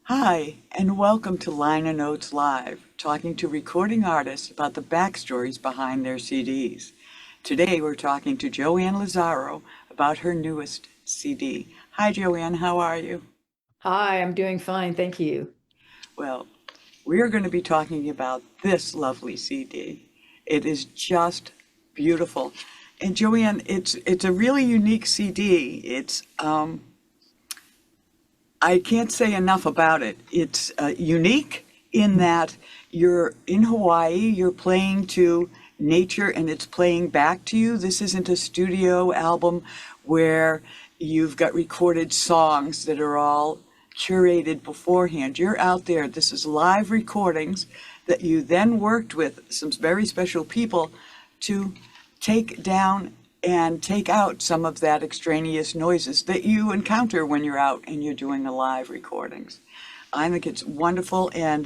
Hi, and welcome to Liner Notes Live, talking to recording artists about the backstories behind their CDs. Today we're talking to Joanne Lazzaro about her newest CD. Hi, Joanne, how are you? Hi, I'm doing fine, thank you. Well, we are going to be talking about this lovely CD. It is just beautiful. And Joanne, it's a really unique CD. I can't say enough about it. It's unique in that you're in Hawaii, you're playing to nature and it's playing back to you. This isn't a studio album where you've got recorded songs that are all curated beforehand. You're out there. This is live recordings that you then worked with some very special people to take down and take out some of that extraneous noises that you encounter when you're out and you're doing the live recordings. I think it's wonderful. And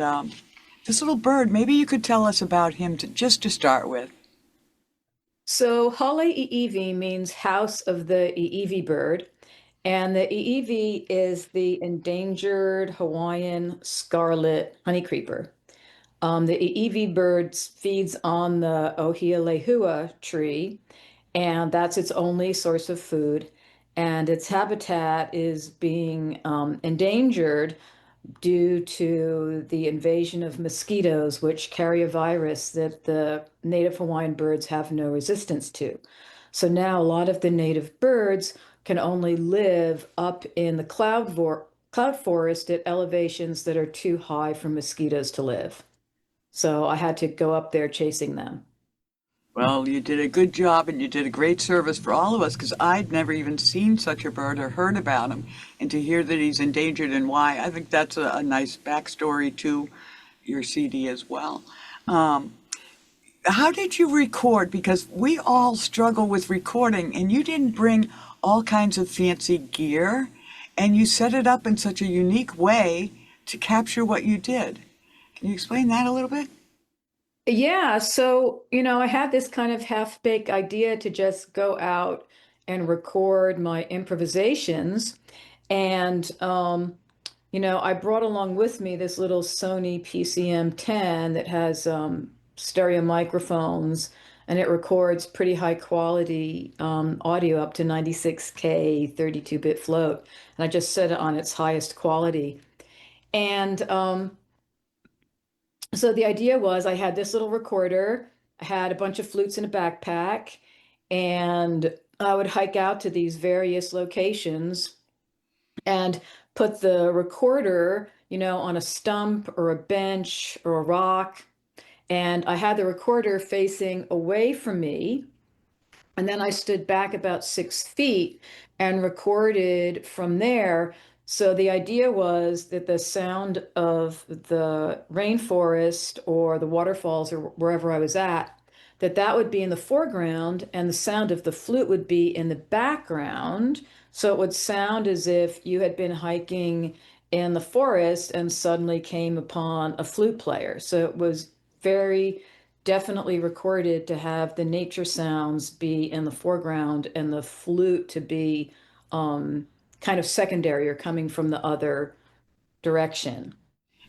this little bird, maybe you could tell us about him just to start with. So Hale means house of the Iiwi bird, and the Iiwi is the endangered Hawaiian scarlet honeycreeper. The Iiwi bird feeds on the Ohia lehua tree, and that's its only source of food. And its habitat is being endangered due to the invasion of mosquitoes, which carry a virus that the native Hawaiian birds have no resistance to. So now a lot of the native birds can only live up in the cloud forest at elevations that are too high for mosquitoes to live. So I had to go up there chasing them. Well, you did a good job and you did a great service for all of us because I'd never even seen such a bird or heard about him. And to hear that he's endangered and why, I think that's a nice backstory to your CD as well. Um, how did you record? Because we all struggle with recording, and you didn't bring all kinds of fancy gear, and you set it up in such a unique way to capture what you did. Can you explain that a little bit? Yeah, so, I had this kind of half-baked idea to just go out and record my improvisations. And, I brought along with me this little Sony PCM-10 that has stereo microphones, and it records pretty high quality audio up to 96K 32-bit float. And I just set it on its highest quality. And so the idea was I had this little recorder, I had a bunch of flutes in a backpack, and I would hike out to these various locations and put the recorder, on a stump or a bench or a rock. And I had the recorder facing away from me. And then I stood back about 6 feet and recorded from there. So the idea was that the sound of the rainforest or the waterfalls or wherever I was at, that would be in the foreground and the sound of the flute would be in the background. So it would sound as if you had been hiking in the forest and suddenly came upon a flute player. So it was very definitely recorded to have the nature sounds be in the foreground and the flute to be um, kind of secondary or coming from the other direction.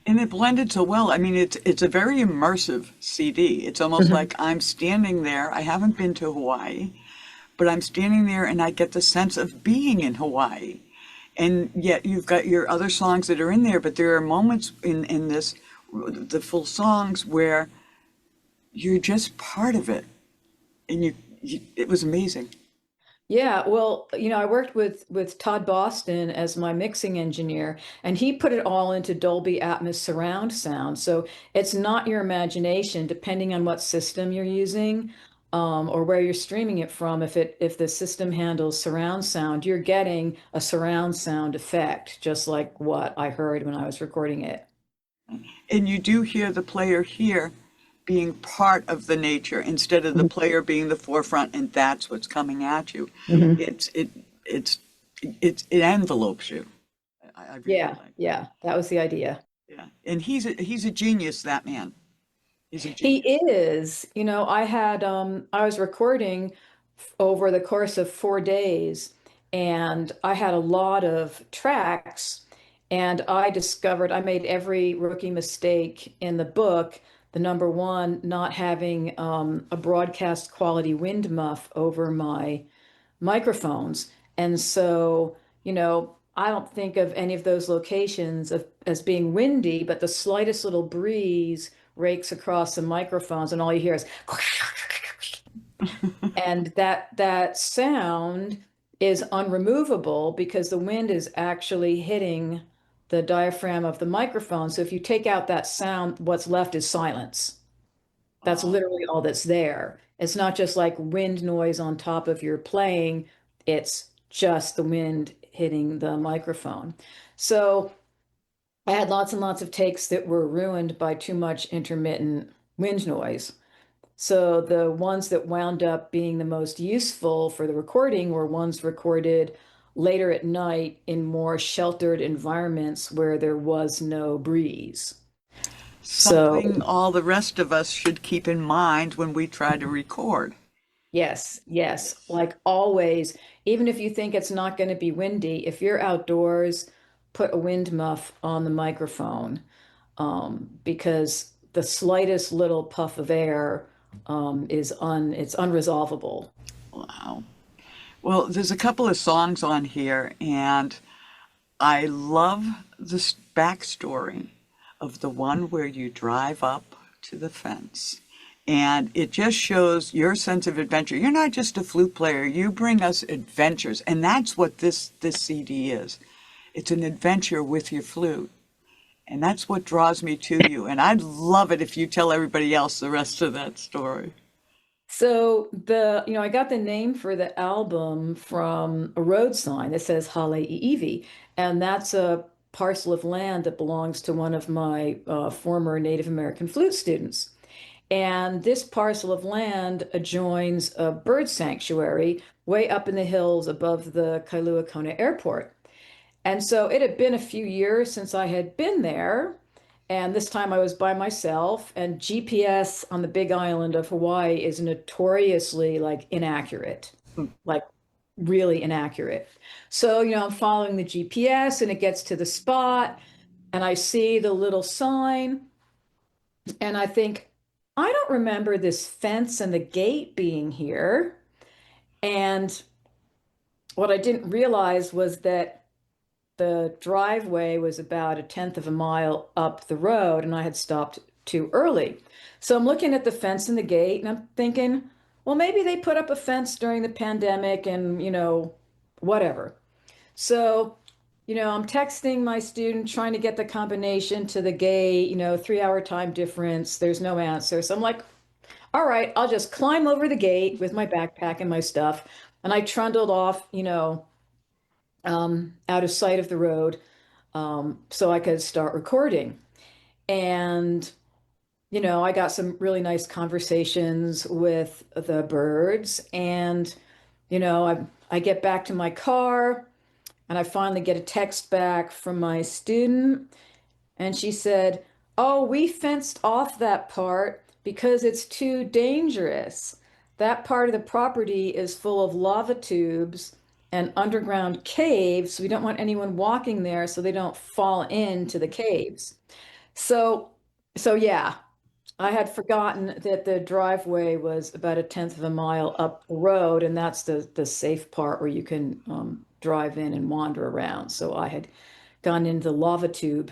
And it blended so well. I mean, it's a very immersive CD. It's almost Mhm. like I'm standing there. I haven't been to Hawaii, but I'm standing there and I get the sense of being in Hawaii. And yet you've got your other songs that are in there, but there are moments in this, the full songs where you're just part of it. And it was amazing. Yeah, well, I worked with Todd Boston as my mixing engineer, and he put it all into Dolby Atmos surround sound. So it's not your imagination, depending on what system you're using, or where you're streaming it from. If the system handles surround sound, you're getting a surround sound effect, just like what I heard when I was recording it. And you do hear the player here being part of the nature instead of the player being the forefront, and that's what's coming at you. Mhm. It's it it's it envelopes you. I really Yeah, like that. yeah, that was the idea. Yeah, and he's a genius. That man, he's a He genius. is, I was recording over the course of 4 days and I had a lot of tracks And I made every rookie mistake in the book. The number one, not having a broadcast quality wind muff over my microphones. And so, I don't think of any of those locations as being windy, but the slightest little breeze rakes across the microphones, and all you hear is and that sound is unremovable because the wind is actually hitting the diaphragm of the microphone. So if you take out that sound, what's left is silence. That's Oh, literally all that's there. It's not just like wind noise on top of your playing, it's just the wind hitting the microphone. So I had lots and lots of takes that were ruined by too much intermittent wind noise. So the ones that wound up being the most useful for the recording were ones recorded later at night in more sheltered environments where there was no breeze. So, something all the rest of us should keep in mind when we try to record. yes, yes, Yes. like always, even if you think it's not going to be windy, if you're outdoors, put a wind muff on the microphone, because the slightest little puff of air it's unresolvable. Wow. Well, there's a couple of songs on here, and I love the backstory of the one where you drive up to the fence. And it just shows your sense of adventure. You're not just a flute player, you bring us adventures. And that's what this CD is. It's an adventure with your flute. And that's what draws me to you. And I'd love it if you tell everybody else the rest of that story. So I got the name for the album from a road sign that says Hale Iivi, and that's a parcel of land that belongs to one of my former Native American flute students. And this parcel of land adjoins a bird sanctuary way up in the hills above the Kailua Kona Airport. And so it had been a few years since I had been there. And this time I was by myself, and GPS on the Big Island of Hawaii is notoriously like inaccurate, like really inaccurate. So, I'm following the GPS and it gets to the spot and I see the little sign and I think, I don't remember this fence and the gate being here. And what I didn't realize was that the driveway was about a tenth of a mile up the road and I had stopped too early. So I'm looking at the fence and the gate and I'm thinking, well, maybe they put up a fence during the pandemic and, whatever. So, I'm texting my student trying to get the combination to the gate, 3 hour time difference. There's no answer. So I'm like, all right, I'll just climb over the gate with my backpack and my stuff. And I trundled off, out of sight of the road, so I could start recording. And, I got some really nice conversations with the birds. And, I get back to my car and I finally get a text back from my student. And she said, "Oh, we fenced off that part because it's too dangerous. That part of the property is full of lava tubes and underground caves. We don't want anyone walking there so they don't fall into the caves." So, so yeah, I had forgotten that the driveway was about a tenth of a mile up the road, and that's the safe part where you can drive in and wander around. So I had gone into the lava tube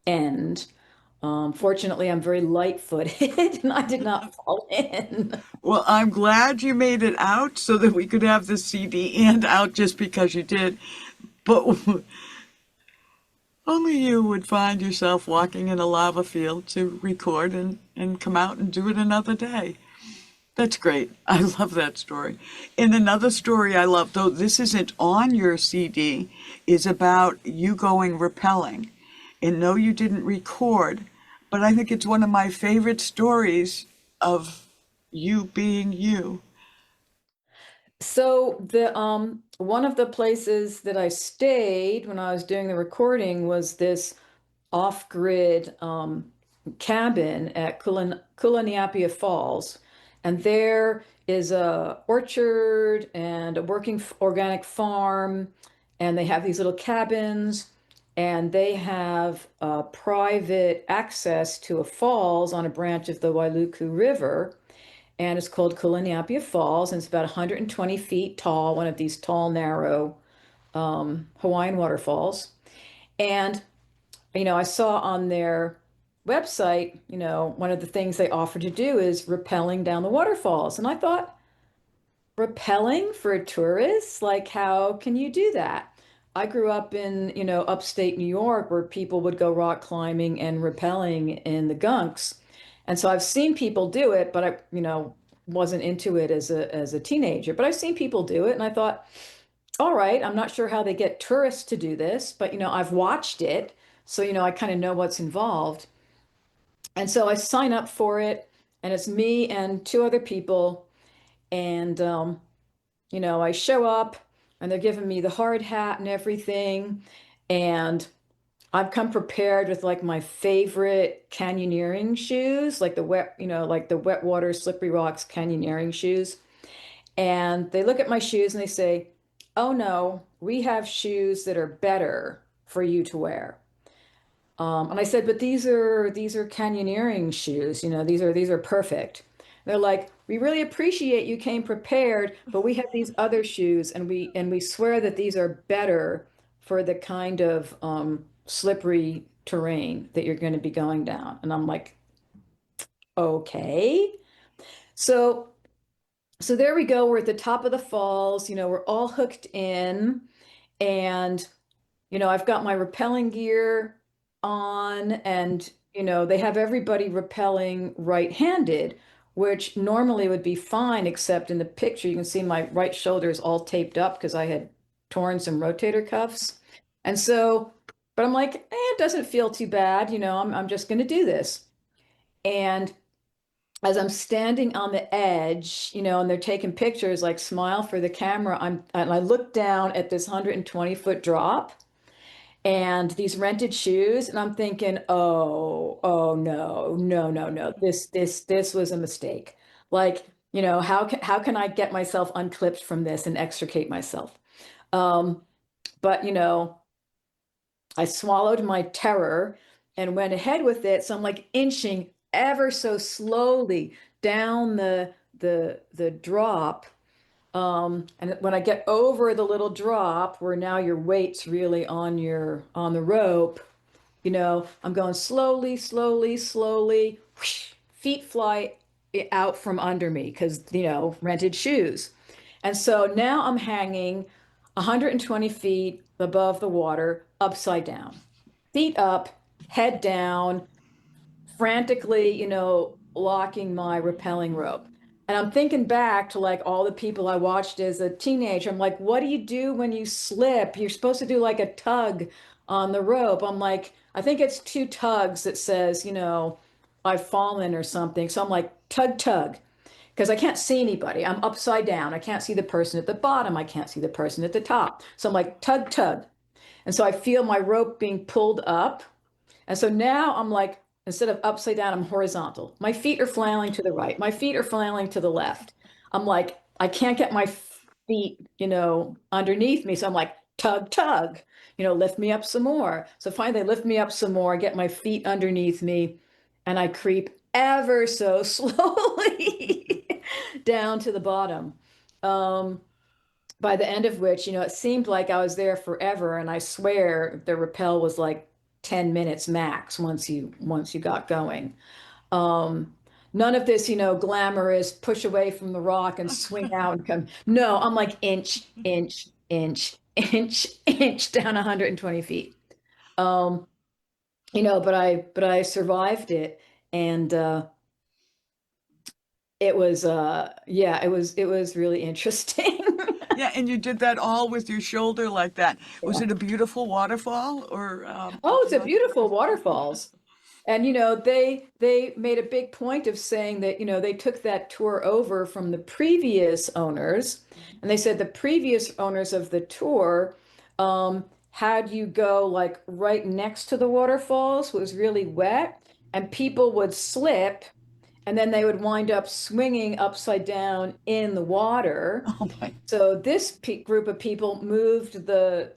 end. Fortunately, I'm very light-footed and I did not fall in. Well, I'm glad you made it out so that we could have the CD and out just because you did. But only you would find yourself walking in a lava field to record and come out and do it another day. That's great. I love that story. And another story I love, though this isn't on your CD, is about you going rappelling. And no, you didn't record, but I think it's one of my favorite stories of you being you. So the one of the places that I stayed when I was doing the recording was this off-grid cabin at Kulaniapia Falls, and there is a orchard and a working organic farm, and they have these little cabins, and they have private access to a falls on a branch of the Wailuku River, and it's called Kulaniapia Falls, and it's about 120 feet tall, one of these tall, narrow Hawaiian waterfalls. And I saw on their website, one of the things they offer to do is rappelling down the waterfalls. And I thought, rappelling for tourists? Like, how can you do that? I grew up in, upstate New York where people would go rock climbing and rappelling in the gunks. And so I've seen people do it, but I, wasn't into it as a teenager. But I've seen people do it, and I thought, all right, I'm not sure how they get tourists to do this, but I've watched it, so I kind of know what's involved. And so I sign up for it, and it's me and two other people, and I show up, and they're giving me the hard hat and everything, and I've come prepared with like my favorite canyoneering shoes, like the wet, like the wet water slippery rocks canyoneering shoes. And they look at my shoes and they say, "Oh no, we have shoes that are better for you to wear." And I said, "But these are canyoneering shoes. These are perfect." They're like, "We really appreciate you came prepared, but we have these other shoes, and we swear that these are better for the kind of slippery terrain that you're going to be going down." And I'm like, "Okay." So so there we go. We're at the top of the falls. We're all hooked in, and I've got my rappelling gear on, and they have everybody rappelling right-handed, which normally would be fine, except in the picture you can see my right shoulder is all taped up because I had torn some rotator cuffs. And so, but I'm like, it doesn't feel too bad, I'm just going to do this. And as I'm standing on the edge, and they're taking pictures, like smile for the camera, and I look down at this 120-foot drop and these rented shoes, and I'm thinking, oh no, no, no, no, this was a mistake. Like, how can I get myself unclipped from this and extricate myself? Um, but I swallowed my terror and went ahead with it. So I'm like inching ever so slowly down the drop. And when I get over the little drop where now your weight's really on the rope, I'm going slowly, slowly, slowly. Whoosh, feet fly out from under me because, rented shoes. And so now I'm hanging 120 feet above the water, upside down, feet up, head down, frantically, locking my rappelling rope. And I'm thinking back to like all the people I watched as a teenager. I'm like, what do you do when you slip? You're supposed to do like a tug on the rope. I'm like, I think it's two tugs that says, I've fallen or something. So I'm like, tug, tug, because I can't see anybody. I'm upside down. I can't see the person at the bottom. I can't see the person at the top. So I'm like, tug, tug. And so I feel my rope being pulled up, and so now I'm like, instead of upside down, I'm horizontal. My feet are flailing to the right. My feet are flailing to the left. I'm like, I can't get my feet, underneath me. So I'm like, tug, tug, lift me up some more. So finally, they lift me up some more, get my feet underneath me, and I creep ever so slowly down to the bottom. Um, by the end of which, it seemed like I was there forever. And I swear the rappel was like 10 minutes max once you got going. Um, None of this, glamorous push away from the rock and swing out and come. No, I'm like inch, inch, inch, inch, inch down 120 feet. Um, but I survived it, and it was yeah, it was really interesting. Yeah, and you did that all with your shoulder like that. Was it a beautiful waterfall, or Oh, did it's you a like it? beautiful waterfalls. And they made a big point of saying that, they took that tour over from the previous owners, and they said the previous owners of the tour had you go like right next to the waterfalls, it was really wet, and people would slip, and then they would wind up swinging upside down in the water. Oh my. So this group of people moved the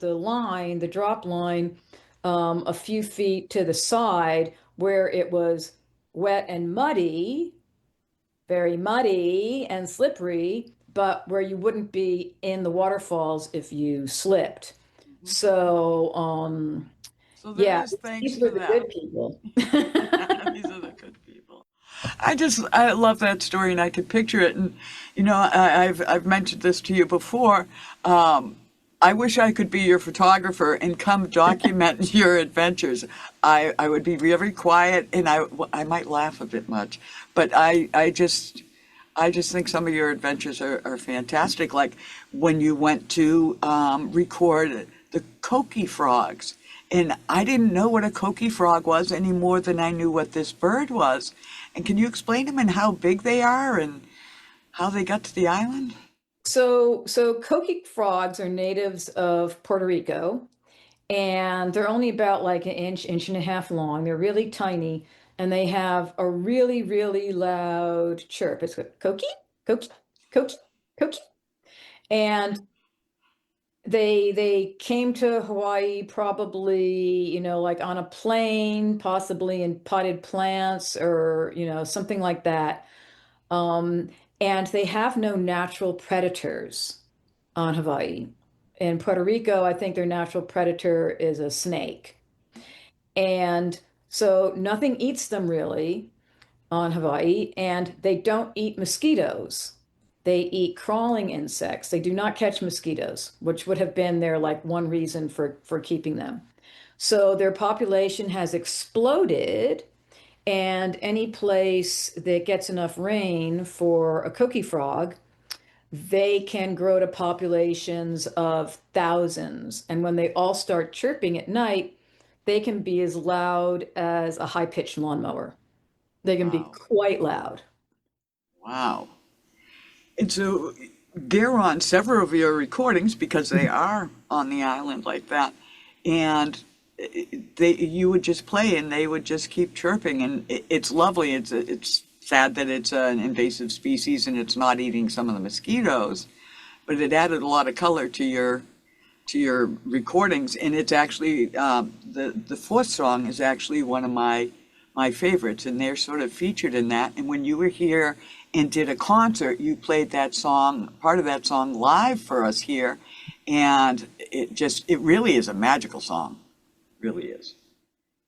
drop line a few feet to the side where it was wet and muddy, very muddy and slippery, but where you wouldn't be in the waterfalls if you slipped. Mhm. So, So there yeah, is thanks these were to the them. good people. These are the good people. I love that story, and I could picture it. And I've mentioned this to you before. Um, I wish I could be your photographer and come document your adventures. I would be very quiet, and I might laugh a bit much, but I just think some of your adventures are fantastic. Like when you went to record the coqui frogs. And I didn't know what a coqui frog was any more than I knew what this bird was. And can you explain them and how big they are and how they got to the island? So coqui frogs are natives of Puerto Rico, and they're only about like an inch, inch and a half long. They're really tiny, and they have a really, really loud chirp. It's coqui, coqui, coqui, coqui. And they came to Hawaii probably, like on a plane, possibly in potted plants or, something like that. Um, and they have no natural predators on Hawaii. In Puerto Rico, I think their natural predator is a snake. And so nothing eats them really on Hawaii, and they don't eat mosquitoes. They eat crawling insects. They do not catch mosquitoes, which would have been their like one reason for keeping them. So their population has exploded, and any place that gets enough rain for a coqui frog, they can grow to populations of thousands. And when they all start chirping at night, they can be as loud as a high-pitched lawnmower. They can be Wow. quite loud. Wow. And so they're on several of your recordings because they are on the island like that. And you would just play and they would just keep chirping and it's lovely. It's sad that it's an invasive species and it's not eating some of the mosquitoes, but it added a lot of color to your recordings. And it's actually the fourth song is actually one of my favorites, and they're sort of featured in that. And when you were here and did a concert, you played that song, part of that song, live for us here, and it really is a magical song, really is.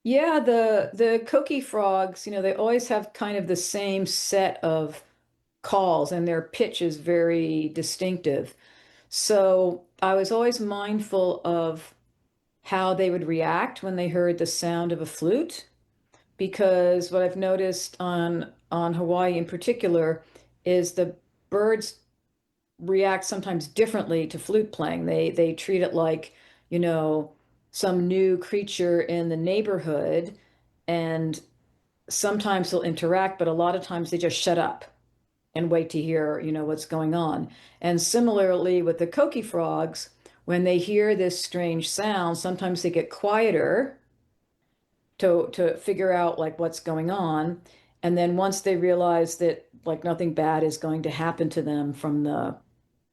Yeah, the coqui frogs, they always have kind of the same set of calls and their pitch is very distinctive. So I was always mindful of how they would react when they heard the sound of a flute, because what I've noticed on Hawaii in particular is the birds react sometimes differently to flute playing. They treat it like, you know, some new creature in the neighborhood, and sometimes they'll interact, but a lot of times they just shut up and wait to hear, what's going on. And similarly with the coqui frogs, when they hear this strange sound, sometimes they get quieter to figure out like what's going on. And then once they realize that like nothing bad is going to happen to them from the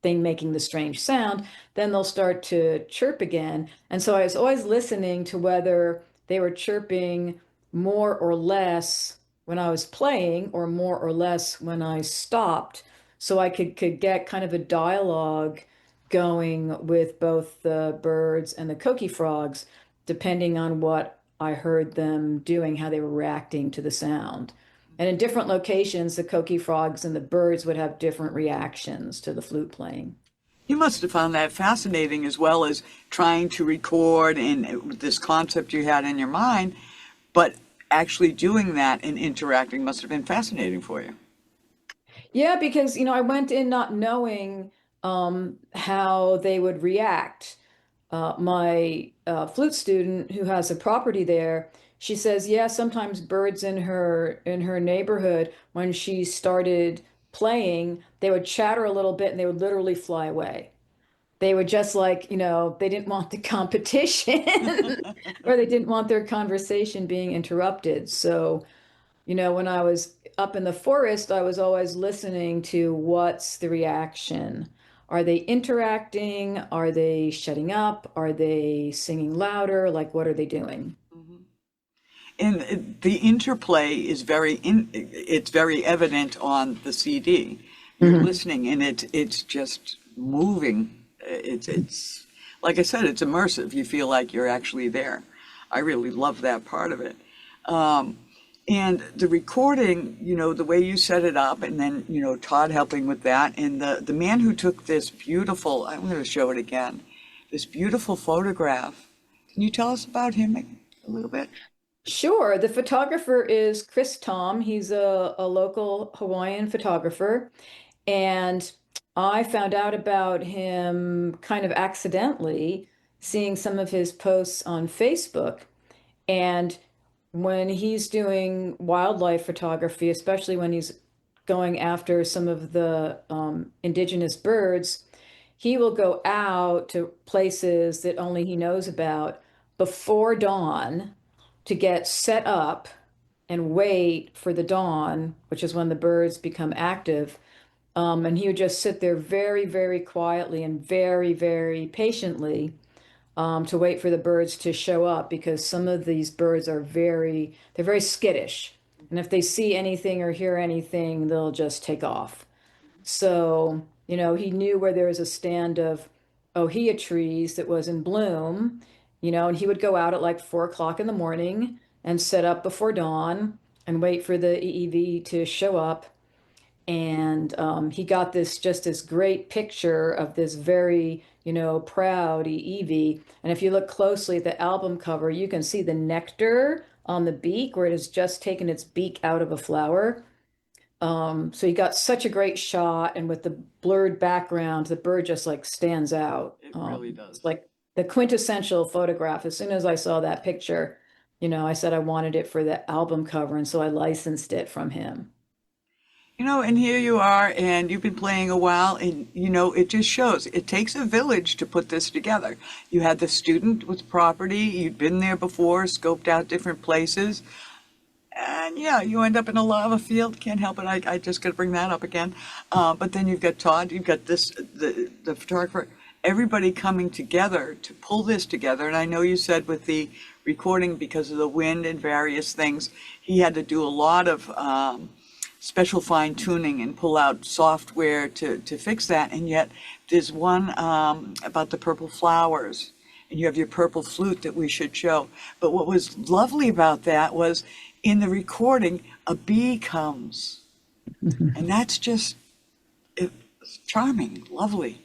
thing making the strange sound, then they'll start to chirp again. And so I was always listening to whether they were chirping more or less when I was playing or more or less when I stopped, so I could get kind of a dialogue going with both the birds and the coqui frogs, depending on what I heard them doing, how they were reacting to the sound. And in different locations, the coqui frogs and the birds would have different reactions to the flute playing. You must have found that fascinating as well as trying to record and this concept you had in your mind, but actually doing that and interacting must have been fascinating for you. Yeah, because I went in not knowing how they would react. My flute student who has a property there, she says, yeah, sometimes birds in her neighborhood, when she started playing, they would chatter a little bit and they would literally fly away. They would just like, they didn't want the competition or they didn't want their conversation being interrupted. So, when I was up in the forest, I was always listening to what's the reaction. Are they interacting? Are they shutting up? Are they singing louder? Like, what are they doing? Mhm. And the interplay is it's very evident on the CD. You're Mhm. listening and it's just moving. It's like I said, it's immersive. You feel like you're actually there. I really love that part of it. Um, and the recording, the way you set it up, and then, Todd helping with that, and the man who took this beautiful, I'm going to show it again, this beautiful photograph. Can you tell us about him a little bit? Sure. The photographer is Chris Tom. He's a local Hawaiian photographer. And I found out about him kind of accidentally, seeing some of his posts on Facebook. And when he's doing wildlife photography, especially when he's going after some of the indigenous birds, he will go out to places that only he knows about before dawn to get set up and wait for the dawn, which is when the birds become active. And he would just sit there very, very quietly and very, very patiently to wait for the birds to show up because some of these birds they're very skittish. And if they see anything or hear anything, they'll just take off. So, he knew where there was a stand of ohia trees that was in bloom, and he would go out at like 4 o'clock in the morning and set up before dawn and wait for the EEV to show up. And he got this great picture of this very, proud EEV. And if you look closely at the album cover, you can see the nectar on the beak where it has just taken its beak out of a flower. So he got such a great shot, and with the blurred background, the bird just like stands out. It really It's does. like the quintessential photograph. As soon as I saw that picture, I said I wanted it for the album cover, and so I licensed it from him. And here you are, and you've been playing a while, and it just shows. It takes a village to put this together. You had the student with property, you'd been there before, scoped out different places, and yeah, you end up in a lava field. Can't help it. I just got to bring that up again. But then you've got Todd, you've got the photographer, everybody coming together to pull this together. And I know you said with the recording, because of the wind and various things, he had to do a lot of special fine tuning and pull out software to fix that. And yet there's one about the purple flowers, and you have your purple flute that we should show. But what was lovely about that was in the recording, a bee comes, and that's just charming, lovely.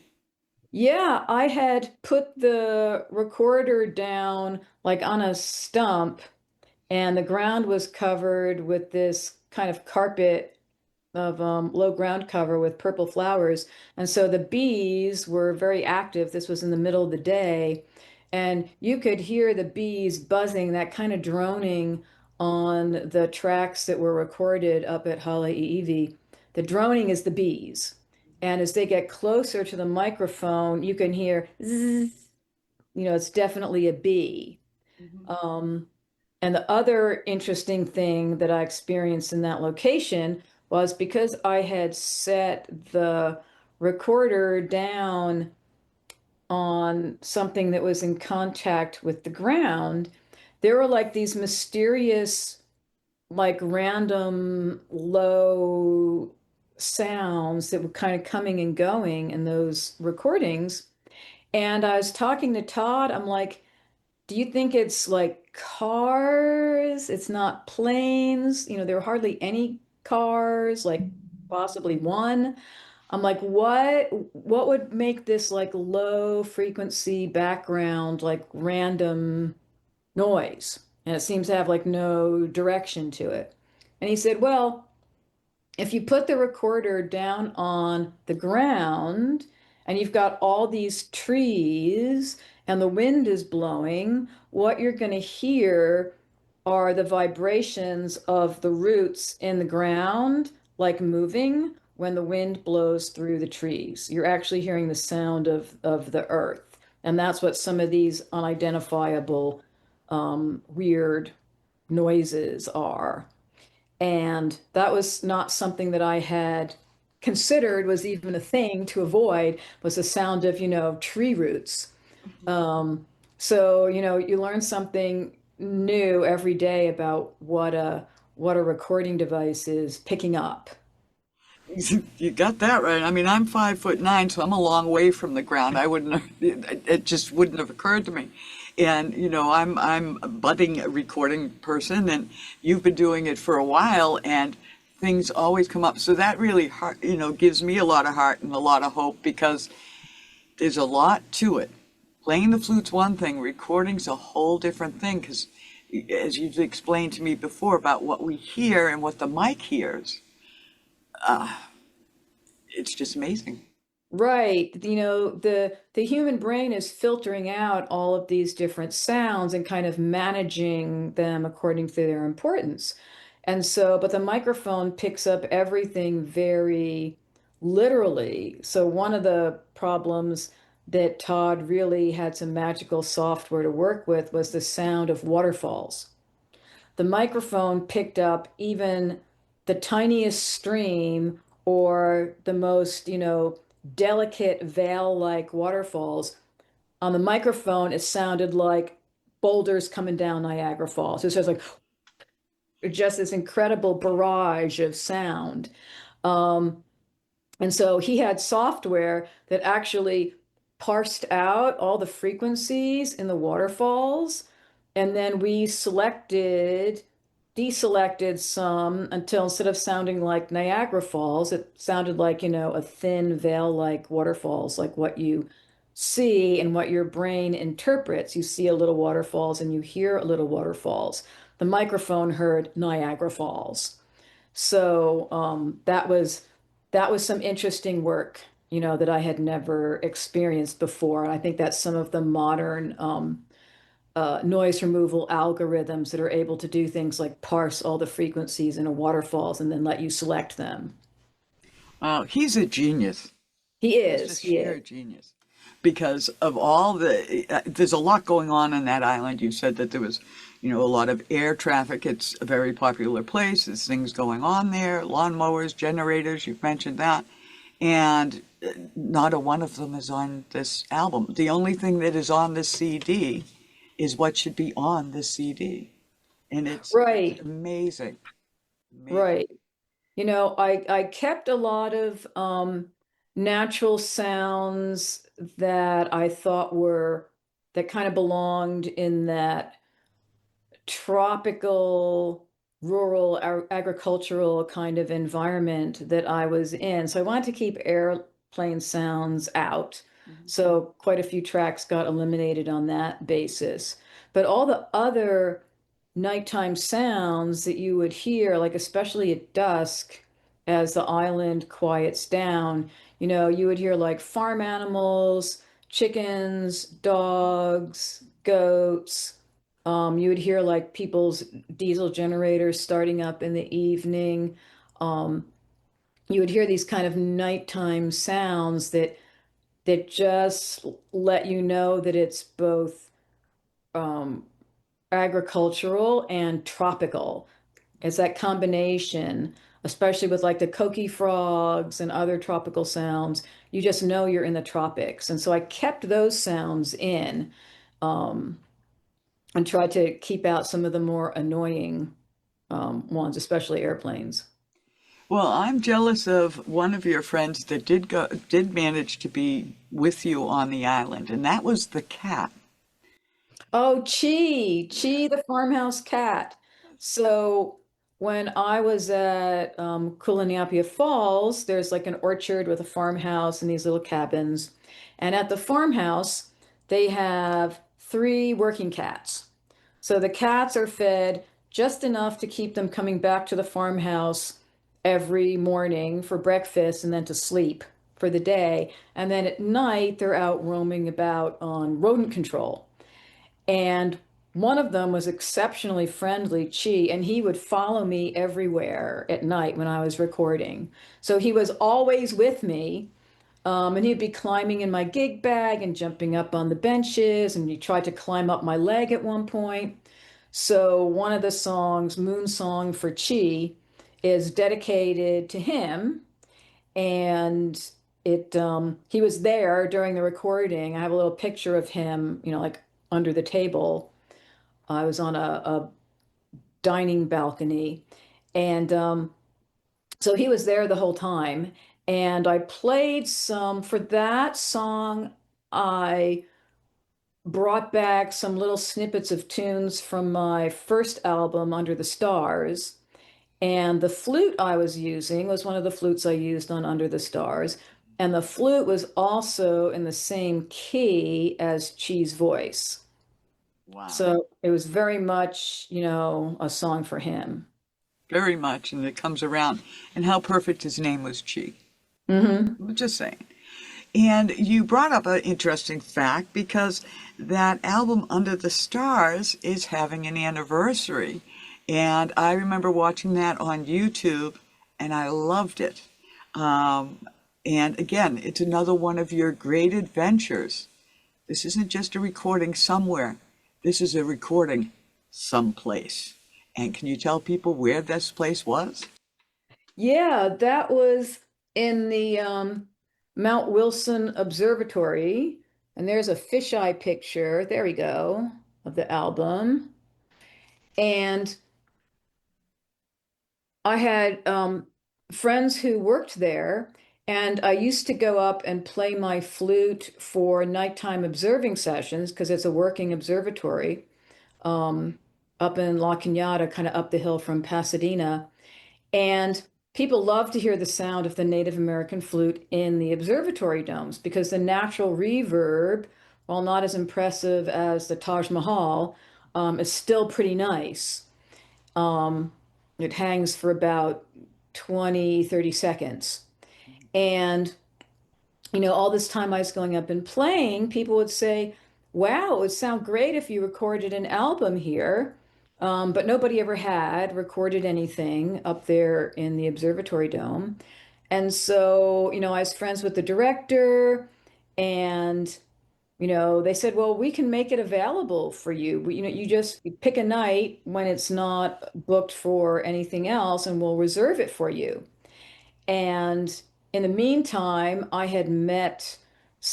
Yeah, I had put the recorder down like on a stump, and the ground was covered with this kind of carpet of low ground cover with purple flowers. And so the bees were very active. This was in the middle of the day, and you could hear the bees buzzing, that kind of droning on the tracks that were recorded up at Halei'iwi. The droning is the bees. And as they get closer to the microphone, you can hear zzz, it's definitely a bee. Mhm. Um, and the other interesting thing that I experienced in that location was because I had set the recorder down on something that was in contact with the ground, there were like these mysterious, like random low sounds that were kind of coming and going in those recordings. And I was talking to Todd, I'm like, do you think it's like cars? It's not planes. There are hardly any cars, like possibly one. I'm like, what would make this like low frequency background, like random noise? And it seems to have like no direction to it. And he said, well, if you put the recorder down on the ground and you've got all these trees and the wind is blowing, what you're going to hear are the vibrations of the roots in the ground, like moving when the wind blows through the trees. You're actually hearing the sound of the earth. And that's what some of these unidentifiable, weird noises are. And that was not something that I had considered was even a thing to avoid was the sound of, tree roots. Um, so, you learn something new every day about what a recording device is picking up. You got that right. I mean, I'm 5'9", so I'm a long way from the ground. I wouldn't have, it just wouldn't have occurred to me. And I'm a budding recording person, and you've been doing it for a while, and things always come up. So that really, gives me a lot of heart and a lot of hope because there's a lot to it. Playing the flute's one thing, recording's a whole different thing because, as you've explained to me before about what we hear and what the mic hears, it's just amazing. Right. The human brain is filtering out all of these different sounds and kind of managing them according to their importance. And so, but the microphone picks up everything very literally. So one of the problems that Todd really had some magical software to work with was the sound of waterfalls. The microphone picked up even the tiniest stream or the most, delicate veil-like waterfalls. On the microphone, it sounded like boulders coming down Niagara Falls. It was like just this incredible barrage of sound. Um, and so he had software that actually parsed out all the frequencies in the waterfalls. And then we deselected some until instead of sounding like Niagara Falls, it sounded like, a thin veil-like waterfalls, like what you see and what your brain interprets. You see a little waterfalls and you hear a little waterfalls. The microphone heard Niagara Falls. So that was some interesting work, that I had never experienced before. And I think that's some of the modern noise removal algorithms that are able to do things like parse all the frequencies in a waterfalls and then let you select them. He's a genius. He He's is, just he sheer is. genius because of all there's a lot going on that island. You said that there was, a lot of air traffic. It's a very popular place. There's things going on there, lawnmowers, generators, you've mentioned that. And not a one of them is on this album. The only thing that is on this CD is what should be on this CD. And it's Right, amazing. Amazing. right. I kept a lot of natural sounds that I thought that kind of belonged in that tropical, rural, agricultural kind of environment that I was in. So I wanted to keep airplane sounds out. Mhm. So quite a few tracks got eliminated on that basis. But all the other nighttime sounds that you would hear, like especially at dusk, as the island quiets down, you would hear like farm animals, chickens, dogs, goats. You would hear like people's diesel generators starting up in the evening. Um, you would hear these kind of nighttime sounds that just let you know that it's both um, agricultural and tropical. It's that combination, especially with like the coqui frogs and other tropical sounds. You just know you're in the tropics. And so I kept those sounds in. Um, and try to keep out some of the more annoying ones, especially airplanes. Well, I'm jealous of one of your friends that did manage to be with you on the island, and that was the cat. Oh, Chi, the farmhouse cat. So when I was at Kulaniapia Falls, there's like an orchard with a farmhouse and these little cabins. And at the farmhouse, they have three working cats. So the cats are fed just enough to keep them coming back to the farmhouse every morning for breakfast and then to sleep for the day. And then at night, they're out roaming about on rodent control. And one of them was exceptionally friendly, Chi, and he would follow me everywhere at night when I was recording. So he was always with me. And he'd be climbing in my gig bag and jumping up on the benches, and he tried to climb up my leg at one point. So one of the songs, Moon Song for Chi, is dedicated to him. and he was there during the recording. I have a little picture of him, like under the table. I was on a dining balcony, and so he was there the whole time. And I played some for that song. I brought back some little snippets of tunes from my first album, Under the Stars. And the flute I was using was one of the flutes I used on Under the Stars. And the flute was also in the same key as Chi's voice. Wow. So it was very much, a song for him. Very much. And it comes around. And how perfect his name was, Chi. Hmm. I'm just saying. And you brought up an interesting fact because that album Under the Stars is having an anniversary. And I remember watching that on YouTube and I loved it. And again, it's another one of your great adventures. This isn't just a recording somewhere. This is a recording someplace. And can you tell people where this place was? Yeah, that was in the Mount Wilson Observatory. And there's a fisheye picture, there we go, of the album. And I had friends who worked there, and I used to go up and play my flute for nighttime observing sessions because it's a working observatory um, up in La Cañada, kind of up the hill from Pasadena. And people love to hear the sound of the Native American flute in the observatory domes because the natural reverb, while not as impressive as the Taj Mahal, is still pretty nice. Um, it hangs for about 20, 30 seconds. And, all this time I was going up and playing, people would say, wow, it would sound great if you recorded an album here. But nobody ever had recorded anything up there in the observatory dome. And so, I was friends with the director, and they said, well, we can make it available for you. You just pick a night when it's not booked for anything else, and we'll reserve it for you. And in the meantime, I had met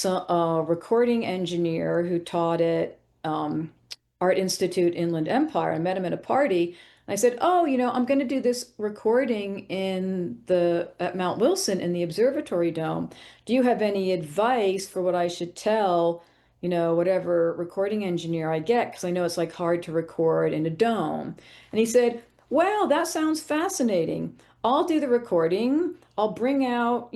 a recording engineer who taught at Art Institute Inland Empire. I met him at a party. I said, "Oh, I'm going to do this recording at Mount Wilson in the observatory dome. Do you have any advice for what I should tell, whatever recording engineer I get? Because I know it's like hard to record in a dome." And he said, "Well, that sounds fascinating. I'll do the recording. I'll bring out,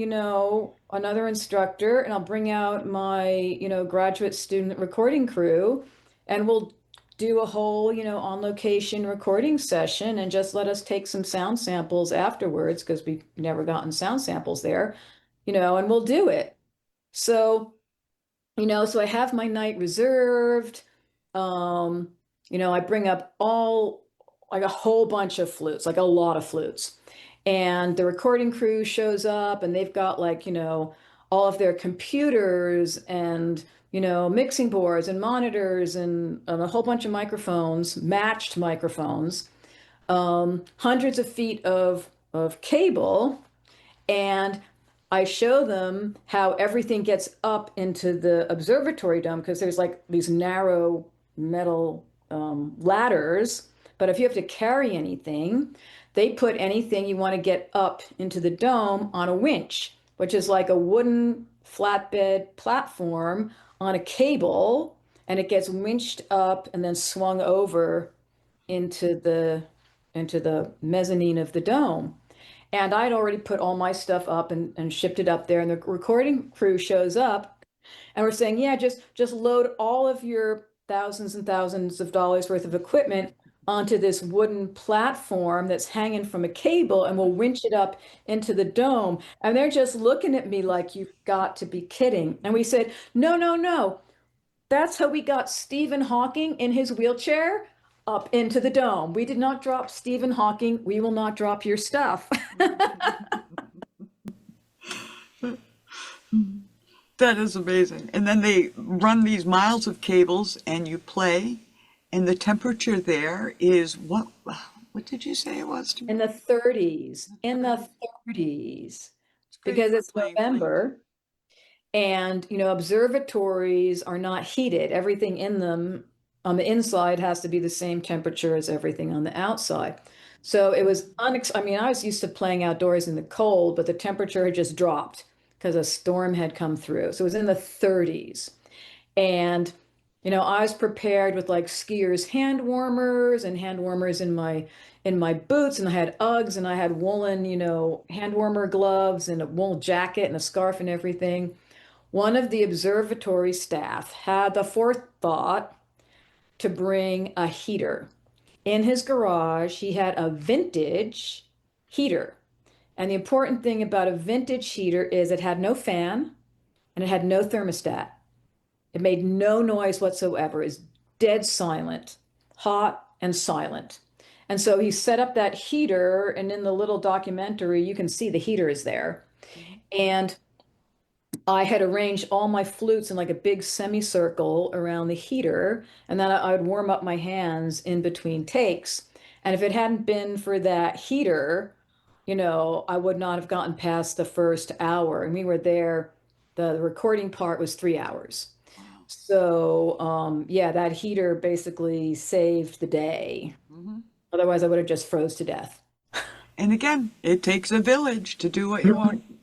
another instructor, and I'll bring out my, graduate student recording crew, and we'll do a whole, on location recording session and just let us take some sound samples afterwards because we've never gotten sound samples there, and we'll do it." So so I have my night reserved. Um, I bring up like a whole bunch of flutes, like a lot of flutes. And the recording crew shows up and they've got like, all of their computers and, mixing boards and monitors and a whole bunch of microphones, matched microphones, hundreds of feet of cable, and I show them how everything gets up into the observatory dome because there's like these narrow metal ladders. But if you have to carry anything, they put anything you want to get up into the dome on a winch, which is like a wooden flatbed platform on a cable, and it gets winched up and then swung over into the mezzanine of the dome. And I'd already put all my stuff up and shipped it up there. And the recording crew shows up and we're saying, yeah, just load all of your thousands and thousands of dollars worth of equipment onto this wooden platform that's hanging from a cable and we'll winch it up into the dome. And they're just looking at me like, you've got to be kidding. And we said, no, no, no. That's how we got Stephen Hawking in his wheelchair up into the dome. We did not drop Stephen Hawking. We will not drop your stuff. That is amazing. And then they run these miles of cables and you play, and the temperature there is what did you say it was to In me? the 30s, in the 30s. It's great because for it's playing flute. November. And, observatories are not heated. Everything in them on the inside has to be the same temperature as everything on the outside. So it was I mean, I was used to playing outdoors in the cold, but the temperature had just dropped because a storm had come through. So it was in the 30s. And, I was prepared with like skiers' hand warmers and hand warmers in my boots, and I had Uggs and I had woolen, hand warmer gloves and a wool jacket and a scarf and everything. One of the observatory staff had the forethought to bring a heater. In his garage, he had a vintage heater. And the important thing about a vintage heater is it had no fan and it had no thermostat. It made no noise whatsoever. It's dead silent, hot and silent. And so he set up that heater, and in the little documentary, you can see the heater is there. Mhm. And I had arranged all my flutes in like a big semicircle around the heater, and then I would warm up my hands in between takes. And if it hadn't been for that heater, I would not have gotten past the first hour. And we were there, the recording part was 3 hours. Wow. So, yeah, that heater basically saved the day. Hmm. Otherwise, I would have just froze to death. And again, it takes a village to do what you want. Mhm.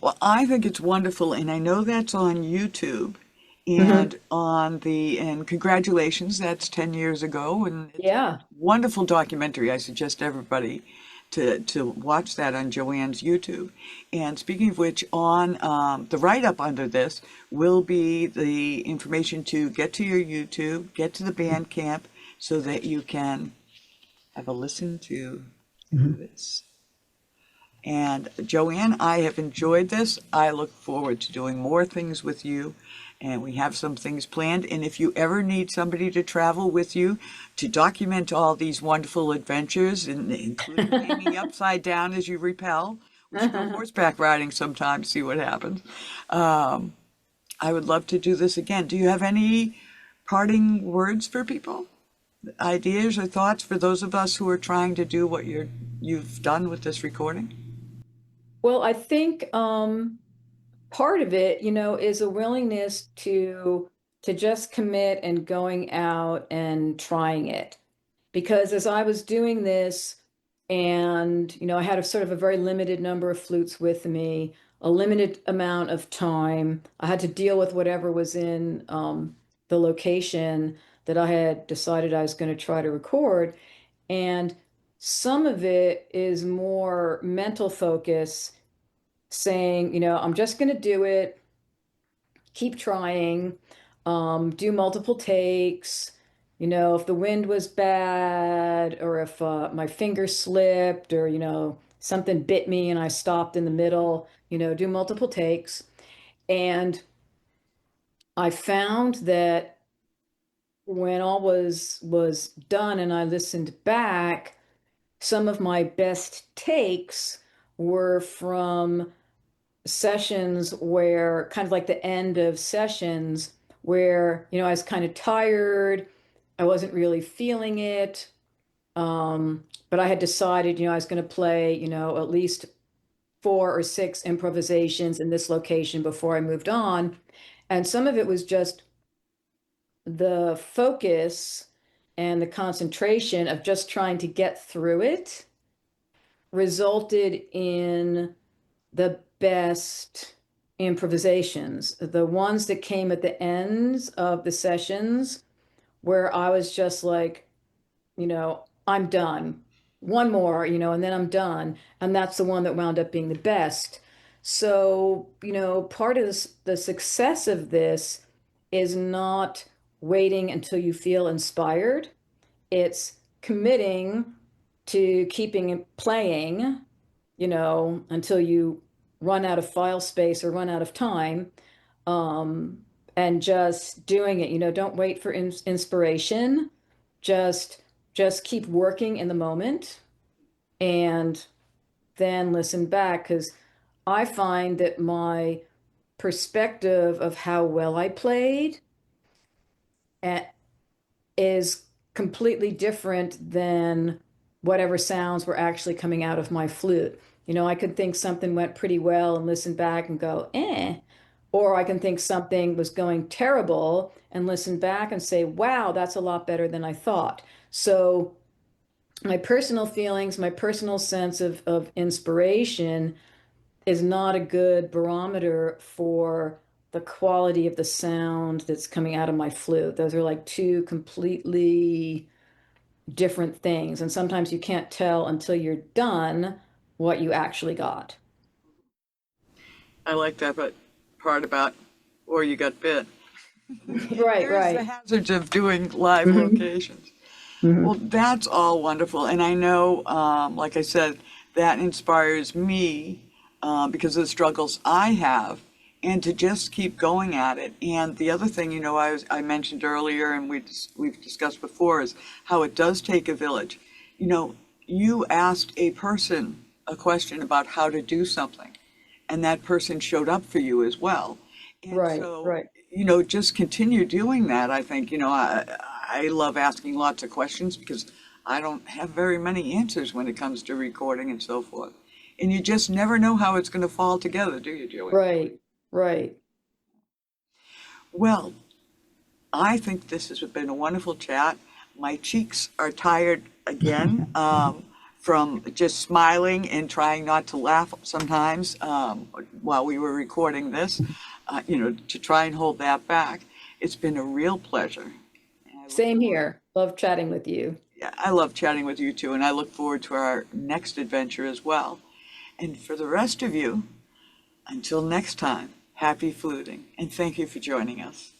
Well, I think it's wonderful, and I know that's on YouTube. Mhm. And congratulations, that's 10 years ago, and it's a Yeah. wonderful documentary. I suggest everybody to watch that on Joanne's YouTube. And speaking of which, on the write-up under this will be the information to get to your YouTube, get to the Bandcamp, so that you can have a listen to Mhm. this. And Joanne, I have enjoyed this. I look forward to doing more things with you. And we have some things planned. And if you ever need somebody to travel with you to document all these wonderful adventures, including hanging upside down as you rappel, we should go horseback riding sometime, see what happens. Um, I would love to do this again. Do you have any parting words for people? Ideas or thoughts for those of us who are trying to do what you've done with this recording? Well, I think part of it, is a willingness to just commit and going out and trying it. Because as I was doing this, and I had a sort of a very limited number of flutes with me, a limited amount of time. I had to deal with whatever was in the location that I had decided I was going to try to record. And some of it is more mental focus, saying, I'm just going to do it, keep trying, do multiple takes. If the wind was bad, or if my finger slipped, or, something bit me and I stopped in the middle, do multiple takes. And I found that when all was done and I listened back, some of my best takes were from sessions where, kind of like the end of sessions, where I was kind of tired, I wasn't really feeling it, but I had decided I was going to play at least 4 or 6 improvisations in this location before I moved on. And some of it was just the focus and the concentration of just trying to get through it resulted in the best improvisations, the ones that came at the ends of the sessions, where I was just like, I'm done. One more, and then I'm done. And that's the one that wound up being the best. So, part of the success of this is not waiting until you feel inspired. It's committing to keeping it playing, until you run out of file space or run out of time, um, and just doing it. Don't wait for inspiration. Just just keep working in the moment, and then listen back, because I find that my perspective of how well I played is completely different than whatever sounds were actually coming out of my flute. You know, I could think something went pretty well and listen back and go, eh. Or I can think something was going terrible and listen back and say, wow, that's a lot better than I thought. So my personal feelings, my personal sense of inspiration is not a good barometer for the quality of the sound that's coming out of my flute. Those are like two completely different things. And sometimes you can't tell until you're done what you actually got. I like that but part about, or you got bit. Right, There's the right. hazards of doing live Hmm. locations. Well, Hmm. that's all wonderful. And I know, like I said, that inspires me because of the struggles I have and to just keep going at it. And the other thing, I mentioned earlier and we've discussed before is how it does take a village. You know, you asked a person a question about how to do something, and that person showed up for you as well. And Right, so, right. just continue doing that. I think, I love asking lots of questions because I don't have very many answers when it comes to recording and so forth. And you just never know how it's going to fall together, do you, Joanne? Right, right. Well, I think this has been a wonderful chat. My cheeks are tired again from just smiling and trying not to laugh sometimes while we were recording this, to try and hold that back. It's been a real pleasure. And I look Same forward, here. Love chatting with you. yeah, I love chatting with you too, and I look forward to our next adventure as well. And for the rest of you, until next time, happy fluting, and thank you for joining us.